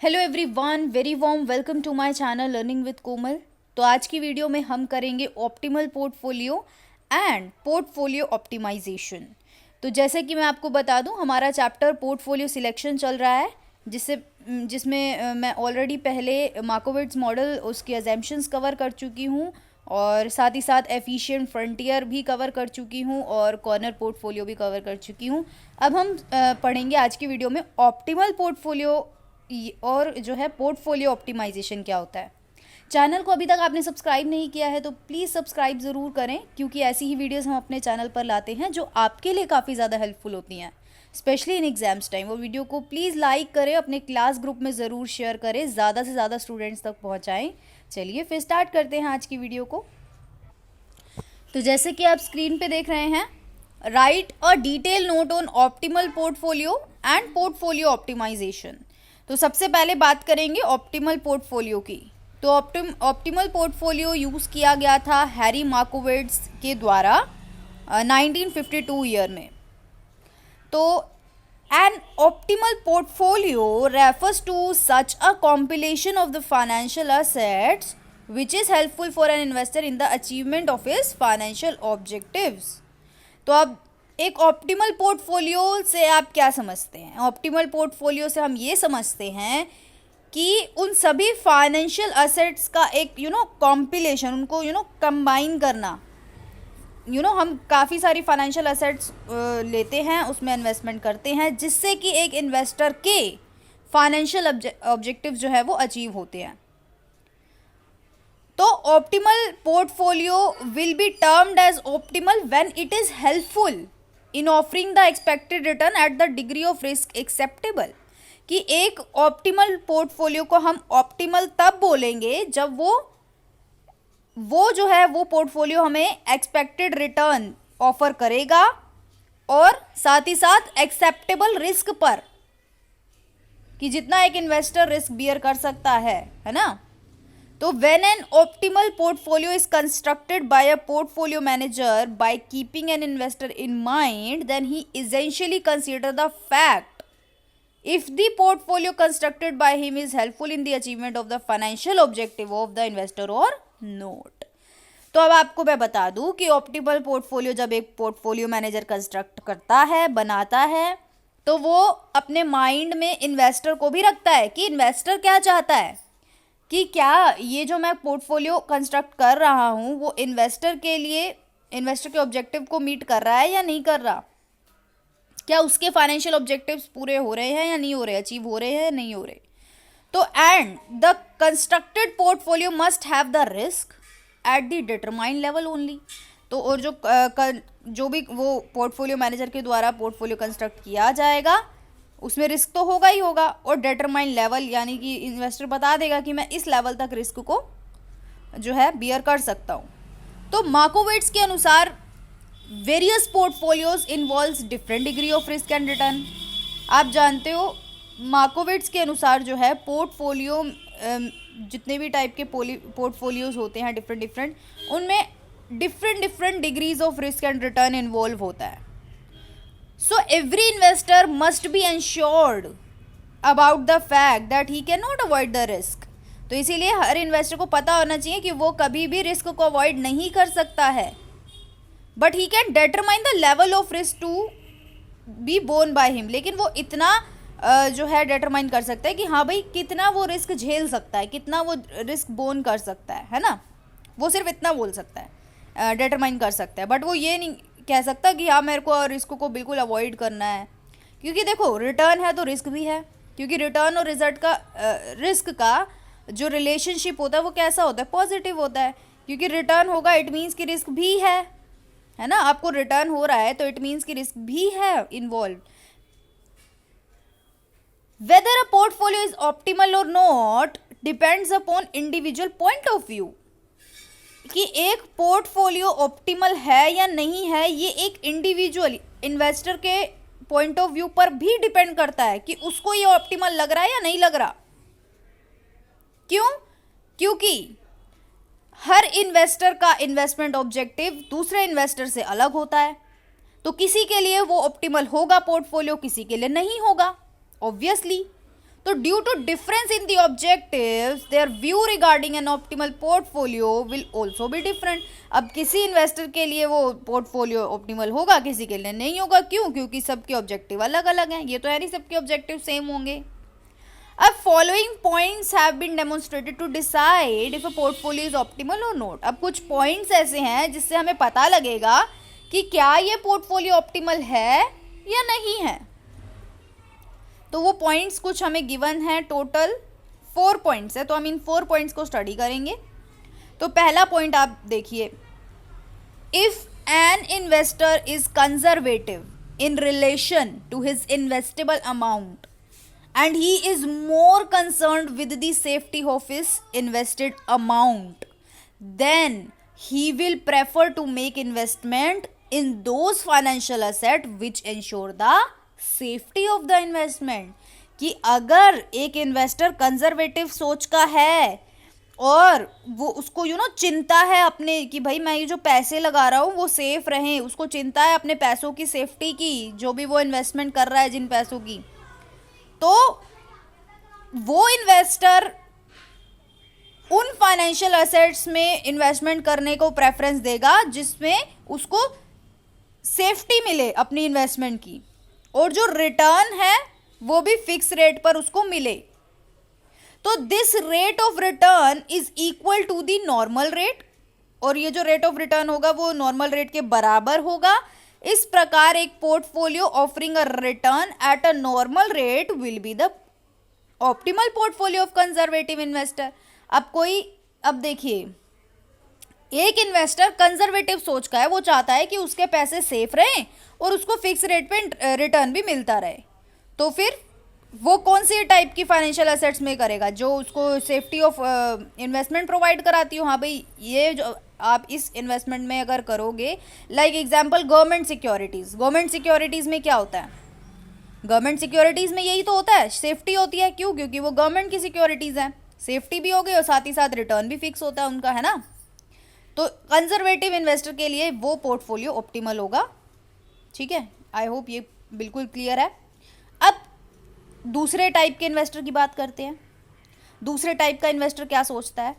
Hello everyone, very warm welcome to my channel learning with Komal. तो आज की video में हम करेंगे optimal portfolio and portfolio optimization. तो जैसे कि मैं आपको बता दूं, हमारा चैप्टर पोर्टफोलियो सिलेक्शन चल रहा है, जिसमें मैं ऑलरेडी पहले मार्कोविट्ज मॉडल, उसके अजम्पशंस कवर कर चुकी हूँ और साथ ही साथ एफिशिएंट फ्रंटियर भी कवर कर चुकी हूँ और कॉर्नर पोर्टफोलियो भी कवर कर चुकी हूँ। अब हम पढ़ेंगे आज की वीडियो में ऑप्टिमल पोर्टफोलियो और जो है पोर्टफोलियो ऑप्टिमाइजेशन क्या होता है। चैनल को अभी तक आपने सब्सक्राइब नहीं किया है तो प्लीज़ सब्सक्राइब ज़रूर करें, क्योंकि ऐसी ही वीडियोस हम अपने चैनल पर लाते हैं जो आपके लिए काफ़ी ज़्यादा हेल्पफुल होती हैं, स्पेशली इन एग्जाम्स टाइम। वो वीडियो को प्लीज़ लाइक करें, अपने क्लास ग्रुप में ज़रूर शेयर करें, ज़्यादा से ज़्यादा स्टूडेंट्स तक पहुँचाएँ। चलिए फिर स्टार्ट करते हैं आज की वीडियो को। तो जैसे कि आप स्क्रीन पे देख रहे हैं, right a detail note on optimal portfolio and portfolio optimization. तो सबसे पहले बात करेंगे ऑप्टिमल पोर्टफोलियो की। तो ऑप्टिमल पोर्टफोलियो यूज़ किया गया था हैरी मार्कोविट्ज के द्वारा 1952 ईयर में। तो an optimal portfolio refers to such a compilation of the financial assets which is helpful for an investor in the achievement of his financial objectives. तो अब एक ऑप्टिमल पोर्टफोलियो से आप क्या समझते हैं? ऑप्टिमल पोर्टफोलियो से हम ये समझते हैं कि उन सभी फाइनेंशियल असेट्स का एक कॉम्पिलेशन, उनको कंबाइन करना। हम काफ़ी सारी फाइनेंशियल असेट्स लेते हैं, उसमें इन्वेस्टमेंट करते हैं, जिससे कि एक इन्वेस्टर के फाइनेंशियल ऑब्जेक्टिव जो है वो अचीव होते हैं। तो optimal portfolio will be termed as optimal when it is helpful in offering the expected return at the degree of risk acceptable. कि एक ऑप्टिमल पोर्टफोलियो को हम ऑप्टिमल तब बोलेंगे जब वो जो है वो पोर्टफोलियो हमें एक्सपेक्टेड रिटर्न ऑफर करेगा और साथ ही साथ एक्सेप्टेबल रिस्क पर, कि जितना एक इन्वेस्टर रिस्क बियर कर सकता है ना। तो when an optimal portfolio is constructed by a portfolio manager by keeping an investor in mind, then he essentially consider the fact if the portfolio constructed by him is helpful in the achievement of the financial objective of the investor or not. तो अब आपको मैं बता दूं कि optimal portfolio जब एक portfolio manager construct करता है, बनाता है, तो वो अपने माइंड में इन्वेस्टर को भी रखता है कि इन्वेस्टर क्या चाहता है, कि क्या ये जो मैं पोर्टफोलियो कंस्ट्रक्ट कर रहा हूँ वो इन्वेस्टर के ऑब्जेक्टिव को मीट कर रहा है या नहीं कर रहा, क्या उसके फाइनेंशियल ऑब्जेक्टिव्स पूरे हो रहे हैं या नहीं हो रहे, अचीव हो रहे हैं या नहीं हो रहे। तो and the constructed portfolio must have the risk at the determined level only. तो और जो भी वो पोर्टफोलियो मैनेजर के द्वारा पोर्टफोलियो कंस्ट्रक्ट किया जाएगा उसमें रिस्क तो होगा ही होगा, और डेटरमाइन लेवल यानी कि इन्वेस्टर बता देगा कि मैं इस लेवल तक रिस्क को जो है बियर कर सकता हूँ। तो मार्कोविट्ज के अनुसार various portfolios involves different degree of risk and return. आप जानते हो मार्कोविट्ज के अनुसार जो है पोर्टफोलियो, जितने भी टाइप के पोर्टफोलियोज होते हैं डिफरेंट, उनमें different degrees of risk and return involve होता है। So every investor must be ensured about the fact that he cannot avoid the risk. तो इसीलिए हर इन्वेस्टर को पता होना चाहिए कि वो कभी भी रिस्क को अवॉइड नहीं कर सकता है, but he can determine the level of risk to be borne by him. लेकिन वो इतना जो है डिटरमाइन कर सकता है कि हाँ भाई कितना वो रिस्क झेल सकता है, कितना वो रिस्क बोर्न कर सकता है ना। वो सिर्फ इतना बोल सकता है, डिटरमाइन कर सकता है, बट वो ये नहीं कह सकता कि हाँ मेरे को रिस्क को बिल्कुल अवॉइड करना है। क्योंकि देखो रिटर्न है तो रिस्क भी है, क्योंकि रिटर्न और रिजल्ट का रिस्क का जो रिलेशनशिप होता है वो कैसा होता है, पॉजिटिव होता है। क्योंकि रिटर्न होगा इट मीन्स कि रिस्क भी है ना। आपको रिटर्न हो रहा है तो इट मीन्स कि रिस्क भी है involve. Whether a portfolio is optimal और not depends upon individual point of view. कि एक पोर्टफोलियो ऑप्टिमल है या नहीं है, ये एक इंडिविजुअल इन्वेस्टर के पॉइंट ऑफ व्यू पर भी डिपेंड करता है कि उसको ये ऑप्टिमल लग रहा है या नहीं लग रहा। क्यों? क्योंकि हर इन्वेस्टर का इन्वेस्टमेंट ऑब्जेक्टिव दूसरे इन्वेस्टर से अलग होता है। तो किसी के लिए वो ऑप्टिमल होगा पोर्टफोलियो, किसी के लिए नहीं होगा ऑब्वियसली। तो due to difference in the objectives their view regarding an optimal portfolio will also be different. अब किसी इन्वेस्टर के लिए वो पोर्टफोलियो ऑप्टिमल होगा, किसी के लिए नहीं होगा। क्यों? क्योंकि सबके ऑब्जेक्टिव अलग अलग हैं। ये तो है नहीं सबके ऑब्जेक्टिव सेम होंगे। अब following points have been demonstrated to decide if a portfolio is optimal और नॉट। अब कुछ पॉइंट्स ऐसे हैं जिससे हमें पता लगेगा कि क्या ये पोर्टफोलियो ऑप्टिमल है या नहीं है। तो वो पॉइंट्स कुछ हमें गिवन है, टोटल 4 पॉइंट्स है, तो हम इन 4 पॉइंट्स को स्टडी करेंगे। तो पहला पॉइंट आप देखिए, if an investor is conservative in relation to his investable amount and he is more concerned with the safety of his invested amount, then he will prefer to make investment in those financial assets which ensure the safety of the investment। कि अगर एक investor conservative सोच का है और वो उसको चिंता है अपने कि भाई मैं ये जो पैसे लगा रहा हूँ वो सेफ रहें, उसको चिंता है अपने पैसों की सेफ्टी की, जो भी वो इन्वेस्टमेंट कर रहा है जिन पैसों की, तो वो इन्वेस्टर उन फाइनेंशियल एसेट्स में इन्वेस्टमेंट करने को प्रेफरेंस देगा जिसमें उसको सेफ्टी मिले अपनी इन्वेस्टमेंट की, और जो रिटर्न है वो भी फिक्स रेट पर उसको मिले। तो this rate of return is equal to the normal rate, और ये जो रेट ऑफ रिटर्न होगा वो नॉर्मल रेट के बराबर होगा। इस प्रकार एक portfolio offering a return at a normal rate will be the optimal portfolio of conservative investor. अब देखिए, एक इन्वेस्टर कंजर्वेटिव सोच का है, वो चाहता है कि उसके पैसे सेफ रहें और उसको फिक्स रेट पे रिटर्न भी मिलता रहे। तो फिर वो कौन सी टाइप की फाइनेंशियल एसेट्स में करेगा? जो उसको सेफ्टी ऑफ इन्वेस्टमेंट प्रोवाइड कराती हो। हाँ भाई, ये जो आप इस इन्वेस्टमेंट में अगर करोगे, like example government securities. Government securities में क्या होता है? गवर्नमेंट सिक्योरिटीज़ में यही तो होता है, सेफ्टी होती है। क्यों? क्योंकि वो गवर्नमेंट की सिक्योरिटीज़ हैं, सेफ्टी भी हो गई और साथ ही साथ रिटर्न भी फिक्स होता है उनका, है ना। तो कंजर्वेटिव इन्वेस्टर के लिए वो पोर्टफोलियो ऑप्टिमल होगा। ठीक है, आई होप ये बिल्कुल क्लियर है। अब दूसरे टाइप के इन्वेस्टर की बात करते हैं। दूसरे टाइप का इन्वेस्टर क्या सोचता है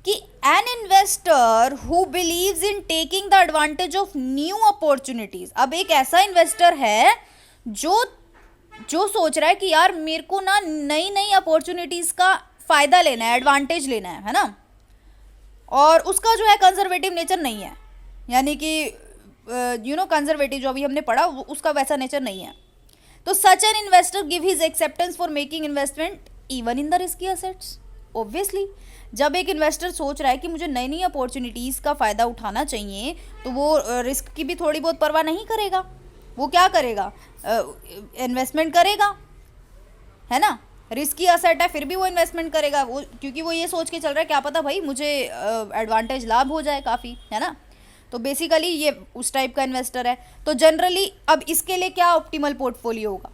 कि an investor who believes in taking the advantage of new opportunities. अब एक ऐसा इन्वेस्टर है जो सोच रहा है कि यार मेरे को ना नई नई अपॉर्चुनिटीज का फायदा लेना है, एडवांटेज लेना है ना, और उसका जो है कंजर्वेटिव नेचर नहीं है। यानी कि कंजर्वेटिव जो अभी हमने पढ़ा उसका वैसा नेचर नहीं है। तो such an investor give his acceptance for making investment even in the risky assets. Obviously जब एक इन्वेस्टर सोच रहा है कि मुझे नई नई अपॉर्चुनिटीज़ का फ़ायदा उठाना चाहिए, तो वो रिस्क की भी थोड़ी बहुत परवाह नहीं करेगा। वो क्या करेगा? इन्वेस्टमेंट करेगा, है ना। रिस्की एसेट है फिर भी वो इन्वेस्टमेंट करेगा, वो क्योंकि वो ये सोच के चल रहा है क्या पता भाई मुझे एडवांटेज लाभ हो जाए काफ़ी, है ना। तो बेसिकली ये उस टाइप का इन्वेस्टर है। तो जनरली अब इसके लिए क्या ऑप्टिमल पोर्टफोलियो होगा?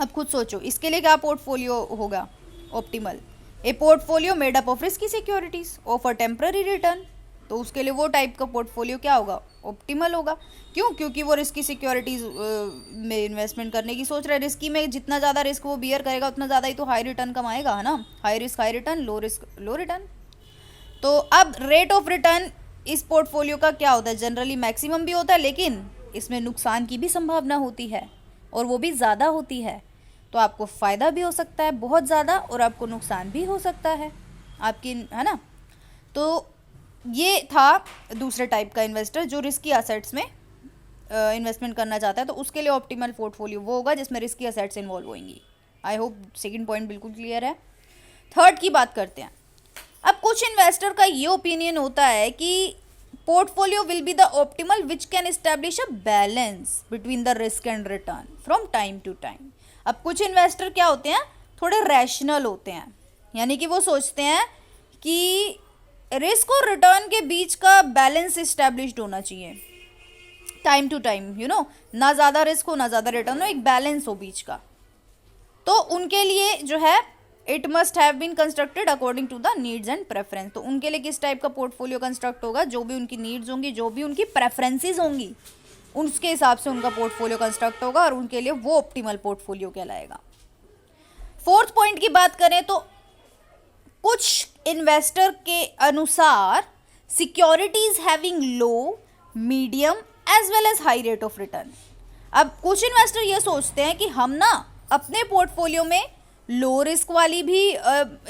अब खुद सोचो, इसके लिए क्या पोर्टफोलियो होगा optimal? A portfolio made up of risky securities offer temporary return. तो उसके लिए वो टाइप का पोर्टफोलियो क्या होगा? ऑप्टिमल होगा। क्यों? क्योंकि वो रिस्की सिक्योरिटीज़ में इन्वेस्टमेंट करने की सोच रहा है। रिस्की में जितना ज़्यादा रिस्क वो बियर करेगा उतना ज़्यादा ही तो हाई रिटर्न कमाएगा, है ना। High risk high return, low risk low return. तो अब रेट ऑफ रिटर्न इस पोर्टफोलियो का क्या होता है? जनरली मैक्सिमम भी होता है, लेकिन इसमें नुकसान की भी संभावना होती है और वो भी ज़्यादा होती है। तो आपको फ़ायदा भी हो सकता है बहुत ज़्यादा और आपको नुकसान भी हो सकता है आपकी, है ना। तो ये था दूसरे टाइप का इन्वेस्टर जो रिस्की एसेट्स में इन्वेस्टमेंट करना चाहता है। तो उसके लिए ऑप्टिमल पोर्टफोलियो वो होगा जिसमें रिस्की एसेट्स इन्वॉल्व होंगी। आई होप सेकंड पॉइंट बिल्कुल क्लियर है। थर्ड की बात करते हैं। अब कुछ इन्वेस्टर का ये ओपिनियन होता है कि portfolio will be the optimal which can establish a balance between the risk and return from time to time. अब कुछ इन्वेस्टर क्या होते हैं? थोड़े रैशनल होते हैं, यानी कि वो सोचते हैं कि रिस्क और रिटर्न के बीच का बैलेंस इस्टेब्लिश्ड होना चाहिए टाइम टू टाइम, ना ज़्यादा रिस्क हो ना ज़्यादा रिटर्न हो, एक बैलेंस हो बीच का। तो उनके लिए जो है it must have been constructed according to the needs and preference. तो उनके लिए किस टाइप का पोर्टफोलियो कंस्ट्रक्ट होगा? जो भी उनकी नीड्स होंगी, जो भी उनकी प्रेफरेंसेस होंगी, उसके हिसाब से उनका पोर्टफोलियो कंस्ट्रक्ट होगा और उनके लिए वो ऑप्टिमल पोर्टफोलियो कहलाएगा। फोर्थ पॉइंट की बात करें तो कुछ इन्वेस्टर के अनुसार securities having low, medium as well as high rate of return. अब कुछ इन्वेस्टर ये सोचते हैं कि हम ना अपने पोर्टफोलियो में लो रिस्क वाली भी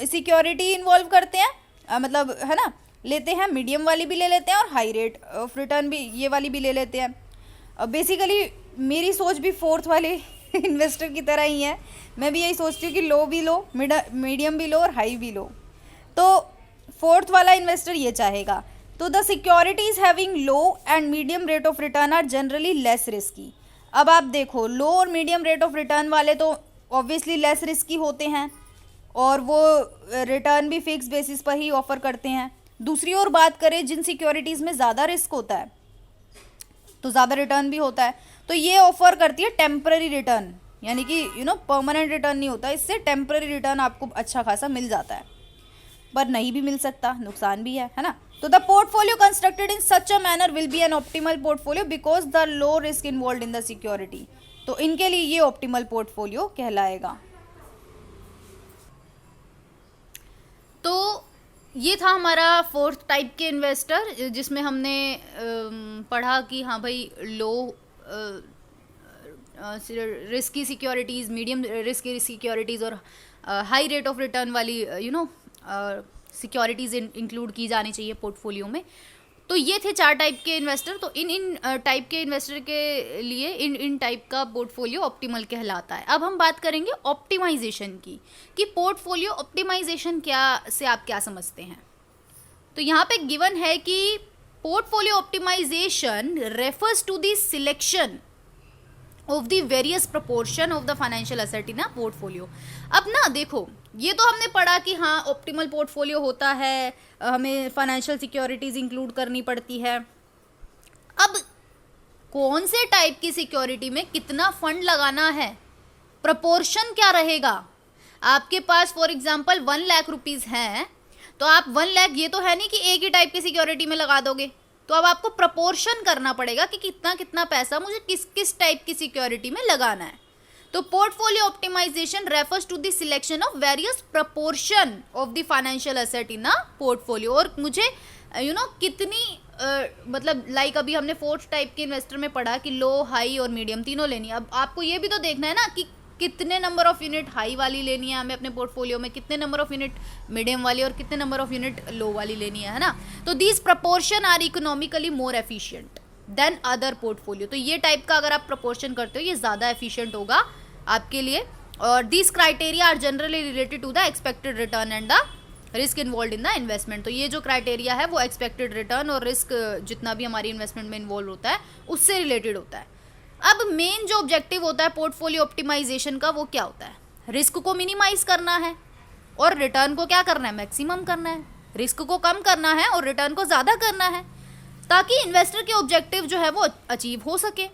सिक्योरिटी इन्वॉल्व करते हैं, मतलब है ना, लेते हैं, मीडियम वाली भी ले लेते हैं और हाई रेट ऑफ रिटर्न भी ये वाली भी ले लेते हैं। बेसिकली मेरी सोच भी फोर्थ वाले इन्वेस्टर की तरह ही है। मैं भी यही सोचती हूँ कि लो भी लो, मीडियम भी लो और हाई भी लो। तो फोर्थ वाला इन्वेस्टर ये चाहेगा। तो the securities having low and medium rate of return are generally less risky. अब आप देखो, लो और मीडियम रेट ऑफ रिटर्न वाले तो ऑब्वियसली लेस रिस्की होते हैं और वो रिटर्न भी फिक्स बेसिस पर ही ऑफर करते हैं। दूसरी ओर बात करें, जिन सिक्योरिटीज़ में ज़्यादा रिस्क होता है तो ज़्यादा रिटर्न भी होता है, तो ये ऑफर करती है टेम्पररी रिटर्न, यानी कि परमानेंट रिटर्न नहीं होता, इससे टेम्पररी रिटर्न आपको अच्छा खासा मिल जाता है, पर नहीं भी मिल सकता, नुकसान भी है ना। तो the portfolio constructed in such a manner will be an optimal portfolio because the low risk involve in the security. तो इनके लिए ये ऑप्टिमल पोर्टफोलियो कहलाएगा। तो ये था हमारा फोर्थ टाइप के इन्वेस्टर, जिसमें हमने पढ़ा कि हाँ भाई लो रिस्क की सिक्योरिटीज़, मीडियम रिस्क की सिक्योरिटीज़ और हाई रेट ऑफ रिटर्न वाली सिक्योरिटीज़ इंक्लूड की जानी चाहिए पोर्टफोलियो में। तो ये थे 4 टाइप के इन्वेस्टर। तो इन टाइप के इन्वेस्टर के लिए इन टाइप का पोर्टफोलियो ऑप्टिमल कहलाता है। अब हम बात करेंगे ऑप्टिमाइजेशन की, कि पोर्टफोलियो ऑप्टिमाइजेशन से आप क्या समझते हैं। तो यहाँ पे गिवन है कि portfolio optimization refers to the selection of the various proportion of the financial asset in a portfolio. अब ना देखो, ये तो हमने पढ़ा कि हाँ ऑप्टिमल पोर्टफोलियो होता है, हमें फाइनेंशियल सिक्योरिटीज इंक्लूड करनी पड़ती है। अब कौन से टाइप की सिक्योरिटी में कितना फंड लगाना है, प्रोपोर्शन क्या रहेगा। आपके पास फॉर एग्जांपल 1 लाख रुपीज़ हैं, तो आप 1 लाख, ये तो है नहीं कि एक ही टाइप की सिक्योरिटी में लगा दोगे, तो अब आपको प्रपोर्शन करना पड़ेगा कि कितना कितना पैसा मुझे किस किस टाइप की सिक्योरिटी में लगाना है। तो portfolio optimization refers to the selection of various proportion of the financial asset in a portfolio. और मुझे कितनी मतलब लाइक अभी हमने फोर्थ टाइप के इन्वेस्टर में पढ़ा कि लो, हाई और मीडियम तीनों लेनी है। अब आपको ये भी तो देखना है ना कि कितने नंबर ऑफ यूनिट हाई वाली लेनी है हमें अपने पोर्टफोलियो में, कितने नंबर ऑफ यूनिट मीडियम वाली और कितने नंबर ऑफ यूनिट लो वाली लेनी है ना। तो these proportion are economically more efficient than other portfolio. तो ये टाइप का अगर आप प्रपोर्शन करते हो, ये ज़्यादा एफिशिएंट होगा आपके लिए। और these criteria are generally related to the expected return and the risk involve in the investment. तो ये जो क्राइटेरिया है वो एक्सपेक्टेड रिटर्न और रिस्क जितना भी हमारी इन्वेस्टमेंट में इन्वॉल्व होता है उससे रिलेटेड होता है। अब मेन जो ऑब्जेक्टिव होता है पोर्टफोलियो ऑप्टिमाइजेशन का, वो क्या होता है, रिस्क को मिनिमाइज करना है और रिटर्न को क्या करना है, मैक्सिमम करना है। रिस्क को कम करना है और रिटर्न को ज़्यादा करना है, ताकि इन्वेस्टर के ऑब्जेक्टिव जो है वो अचीव हो सके।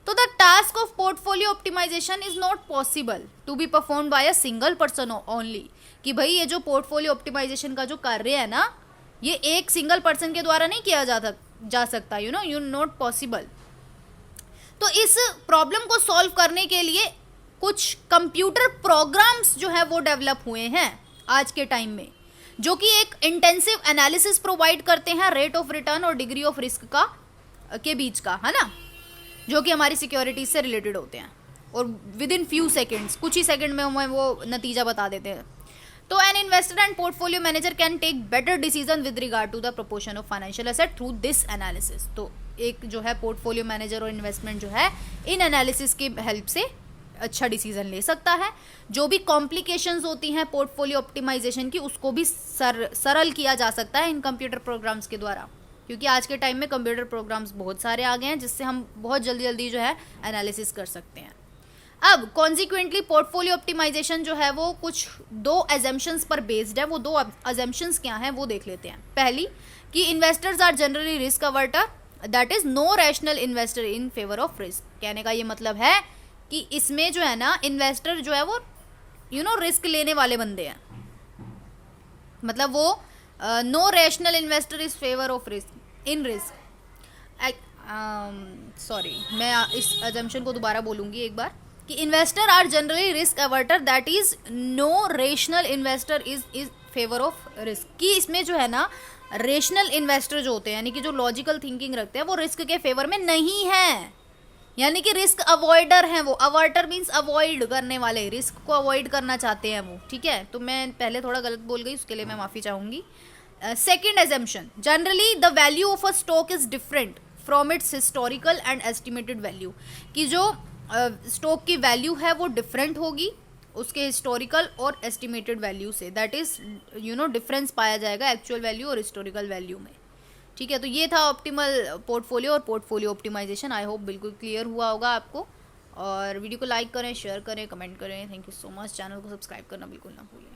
तो the task of portfolio optimization is not possible to be perform by a single person only. कि भाई ये जो पोर्टफोलियो ऑप्टिमाइजेशन का जो कार्य है ना, ये एक सिंगल पर्सन के द्वारा नहीं किया जा सकता, यू नॉट पॉसिबल। तो इस प्रॉब्लम को सॉल्व करने के लिए कुछ कंप्यूटर प्रोग्राम्स जो है वो डेवलप हुए हैं आज के टाइम में, जो कि एक इंटेंसिव एनालिसिस प्रोवाइड करते हैं रेट ऑफ रिटर्न और डिग्री ऑफ रिस्क का के बीच का, है ना, जो कि हमारी सिक्योरिटीज से रिलेटेड होते हैं और विद इन फ्यू सेकेंड्स, कुछ ही सेकेंड में हमें वो नतीजा बता देते हैं। तो an investor and portfolio manager can take better decision with regard to the proportion of financial asset through this analysis. तो एक जो है पोर्टफोलियो मैनेजर और इन्वेस्टमेंट जो है इन एनालिसिस की हेल्प से अच्छा डिसीजन ले सकता है। जो भी कॉम्प्लिकेशंस होती हैं पोर्टफोलियो ऑप्टिमाइजेशन की, उसको भी सरल किया जा सकता है इन कंप्यूटर प्रोग्राम्स के द्वारा, क्योंकि आज के टाइम में कंप्यूटर प्रोग्राम्स बहुत सारे आ गए हैं जिससे हम बहुत जल्दी जल्दी जो है एनालिसिस कर सकते हैं। अब कॉन्सिक्वेंटली पोर्टफोलियो ऑप्टिमाइजेशन जो है वो कुछ 2 एजम्पशंस पर बेस्ड है। वो 2 एजम्पशंस क्या हैं वो देख लेते हैं। पहली कि investors are generally risk averter, that is no rational investor in favour of risk. कहने का ये मतलब है कि इसमें जो है ना इन्वेस्टर जो है वो रिस्क लेने वाले बंदे हैं, मतलब वो no rational investor is favour of risk in risk. Sorry, मैं इस अजम्पशन को दोबारा बोलूँगी एक बार कि investor are generally risk averter, that is no rational investor is favour of risk. कि इसमें जो है ना रेशनल इन्वेस्टर जो होते हैं यानी कि जो लॉजिकल थिंकिंग रखते हैं वो रिस्क के फेवर में नहीं है, यानी कि रिस्क अवॉइडर हैं वो। अवॉइडर मीन्स अवॉइड करने वाले, रिस्क को अवॉइड करना चाहते हैं वो, ठीक है। तो मैं पहले थोड़ा गलत बोल गई, उसके लिए मैं माफ़ी चाहूँगी। Second assumption, generally the value of a stock is different from its historical and estimated value. कि जो स्टॉक की वैल्यू है वो डिफरेंट होगी उसके हिस्टोरिकल और एस्टिमेटेड वैल्यू से, दैट इज डिफरेंस पाया जाएगा एक्चुअल वैल्यू और हिस्टोरिकल वैल्यू में, ठीक है। तो ये था ऑप्टिमल पोर्टफोलियो और पोर्टफोलियो ऑप्टिमाइजेशन। आई होप बिल्कुल क्लियर हुआ होगा आपको। और वीडियो को लाइक करें, शेयर करें, कमेंट करें। Thank you so much. Channel को सब्सक्राइब करना बिल्कुल ना भूलें।